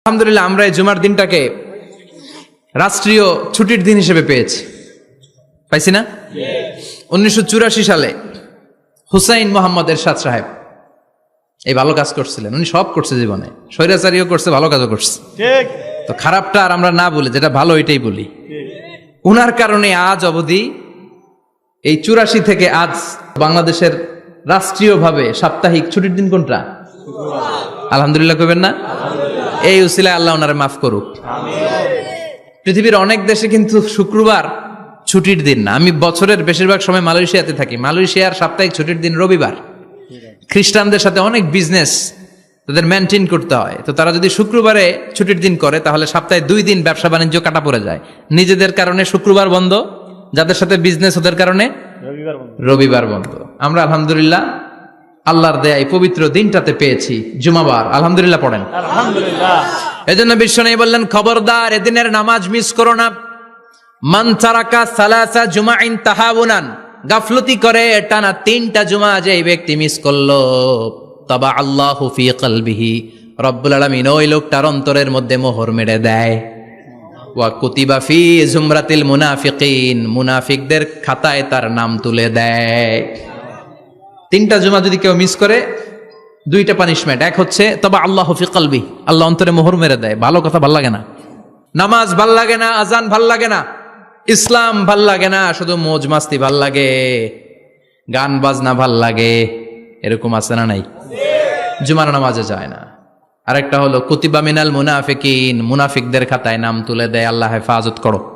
আলহামদুলিল্লাহ আমরা এই জুমার দিনটাকে রাষ্ট্রীয় ছুটির দিন হিসেবে পাইছি না? 1984 সালে হুসাইন মোহাম্মদ এরশাদ সাহেব এই ভালো কাজ করছিলেন। উনি সব করছে জীবনে, স্বৈরাচারীও করছে, ভালো কাজও করছে। ঠিক। তো খারাপটা আর আমরা না বলি, যেটা ভালো এটাই বলি। উনার কারণে আজ অবধি এই 84 থেকে আজ বাংলাদেশের রাষ্ট্রীয়ভাবে সাপ্তাহিক ছুটির দিন কোনটা? আলহামদুলিল্লাহ কইবেন না? এই উসিলায় আল্লাহ ওনারে মাফ করুক। পৃথিবীর অনেক দেশে কিন্তু শুক্রবার ছুটির দিন না। আমি বছরের বেশিরভাগ সময় মালয়েশিয়াতে থাকি। মালয়েশিয়ার সাপ্তাহিক ছুটির দিন রবিবার। খ্রিস্টানদের সাথে অনেক বিজনেস তাদের মেনটেন করতে হয়, তো তারা যদি শুক্রবারে ছুটির দিন করে তাহলে সপ্তাহে 2 দিন ব্যবসা বাণিজ্য কাটা পড়ে যায়। নিজেদের কারণে শুক্রবার বন্ধ, যাদের সাথে বিজনেস ওদের কারণে রবিবার বন্ধ। আমরা আলহামদুলিল্লাহ আল্লাহর দেয়া এই পবিত্র দিনটাতে পেয়েছি জুমাবার। আলহামদুলিল্লাহ পড়েন আলহামদুলিল্লাহ। এজন্য বিশ্বনবী বললেন, খবরদার এদিনের নামাজ মিস করো না। মান তারাকা সালাসা জুমাইন তাহাউনান, গাফলতি করে টানা 3টা জুমা যে ব্যক্তি মিস করলো, তাবা আল্লাহু ফি কলবিহি, রব্বুল আলামিন ওই লোকটার অন্তরের মধ্যে মোহর মেরে দেয়। ওয়া কুতিবা ফি জুমরাতিল মুনাফিকিন, মুনাফিকদের খাতায় তার নাম তুলে দেয়। 3টা জুমা যদি কেউ মিস করে 2টা পানিশমেন্ট। এক হচ্ছে তবা আল্লাহু ফি কলবি, আল্লাহ অন্তরে মোহর মেরে দেয়। ভালো কথা ভাল লাগে না, নামাজ ভাল লাগে না, আজান ভাল লাগে না, ইসলাম ভাল লাগে না, শুধু মৌজ মাস্তি ভাল লাগে, গান বাজনা ভাল লাগে, এরকম আছে না নাই? জুমার নামাজে যায় না। আরেকটা হলো কুতিবা মিনাল মুনাফিকিন, মুনাফিকদের খাতায় নাম তুলে দেয়। আল্লাহ হেফাজত করো।